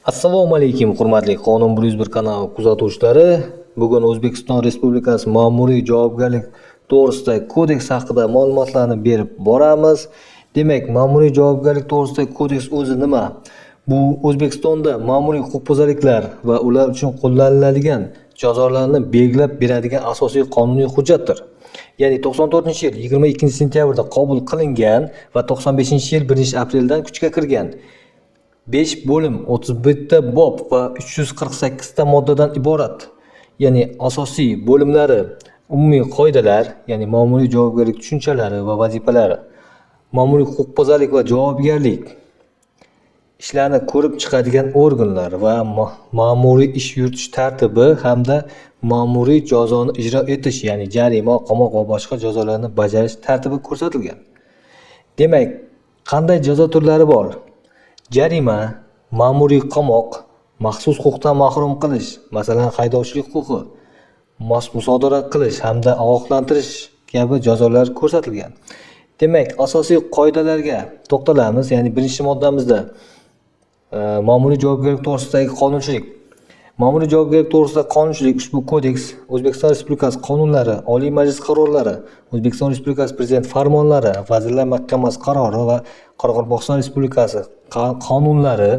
Assalomu alaykum, hurmatli Qonun 101 kanali kuzatuvchilari. Bugun O'zbekiston Respublikasi ma'muriy javobgarlik to'g'risidagi kodeks haqida ma'lumotlarni berib boramiz. Demak, ma'muriy javobgarlik to'g'risidagi kodeks o'zi nima? Bu O'zbekistonda ma'muriy huquqbuzarliklar va ular uchun qo'llaniladigan jazolarni belgilab beradigan asosiy qonuniy hujjatdir. Ya'ni 94-yil 22-sentyabrda qabul qilingan va 95-yil 1-apreldan kuchga kirgan. 5 bo'lim, 31 ta bob va 348 ta moddadan iborat. Ya'ni asosiy bo'limlari umumiy qoidalar, ya'ni ma'muriy javobgarlik tushunchalari va vazifalari, ma'muriy huquqbuzarlik va javobgarlik, ishlarni ko'rib chiqadigan organlar va ma'muriy ish yuritish tartibi hamda ma'muriy jazoni ijro etish, ya'ni jarima, qamoq va boshqa jazolarni bajarish tartibi ko'rsatilgan. Demak, qanday jazo turlari bor? Jarima, ma'muriy qamoq, maxsus huquqdan mahrum qilish, masalan haydovchilik huquqi, musodara qilish hamda ogohlantirish kabi jazolar ko'rsatilgan. Demak, asosiy qoidalarga to'xtalamiz. Ya'ni birinchi moddamizda ma'muriy javobgarlik to'g'risidagi qonunchilik. Ma'muriy javobgarlik to'g'risidagi qonunchilik ushbu kodeks O'zbekiston Respublikasi qonunlari, Oliy Majlis qarorlari, O'zbekiston Respublikasi Prezident farmonlari, Vazirlar Mahkamasi qarori va Qoraqalpog'iston Respublikasi qonunlari,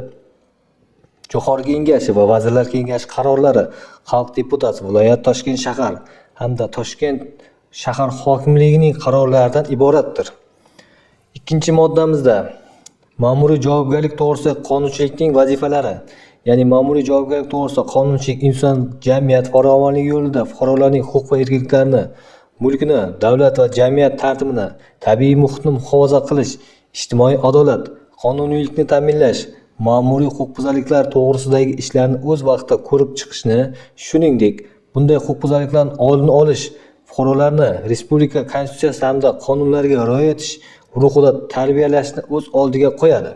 Jo'qorg'i Kengashi va Vazirlar Kengashi qarorlari, Xalq deputati, viloyat Toshkent shahar hamda Toshkent shahar hokimligining qarorlaridan iboratdir. Ikkinchi moddamizda ma'muriy javobgarlik to'g'risidagi qonunchilikning vazifalari. Ya'ni ma'muriy javobgarlik to'g'risida qonunchilik inson, jamiyat farovonligi yo'lida fuqarolarning huquq va erkinliklarini, mulkini, davlat va jamiyat tartibini, tabiiy muhitni muhofaza qilish, ijtimoiy adolat, qonuniylikni ta'minlash, ma'muriy huquqbuzarliklar to'g'risidagi ishlarni o'z vaqtida ko'rib chiqishni, shuningdek, bunday huquqbuzarliklarning oldini olish, fuqarolarni respublika konstitutsiyasi hamda qonunlariga rioya etish ruhida tarbiyalashni o'z oldiga qo'yadi.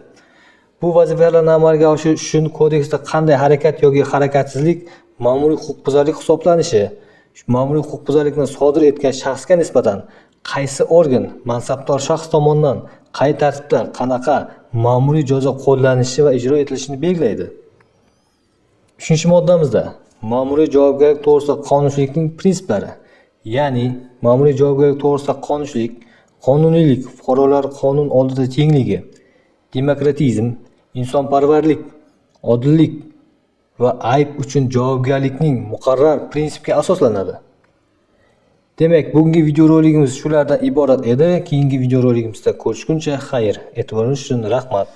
Bu vazifalarni amalga oshirish uchun kodeksda qanday harakat yoki harakatsizlik ma'muriy huquqbuzarlik hisoblanishi, ma'muriy huquqbuzarlikni sodir etgan shaxsga nisbatan qaysi organ, mansabdor shaxs tomonidan qay tartibda qanaqa ma'muriy jazo qo'llanishi va ijro etilishini belgilaydi. 3-moddamizda ma'muriy javobgarlik to'g'risida qonunchilikning prinsiplari. Ya'ni ma'muriy javobgarlik to'g'risida qonunchilik, qonuniylik, fuqarolar qonun oldida tengligi, demokratizm, insonparvarlik, odillik va ayb uchun javobgarlikning muqarrar prinsipiga asoslanadi. Demak, bugungi videorolikimiz shulardan iborat edi. Keyingi videorolikimizda ko'rishguncha xayr. E'tiboringiz uchun rahmat.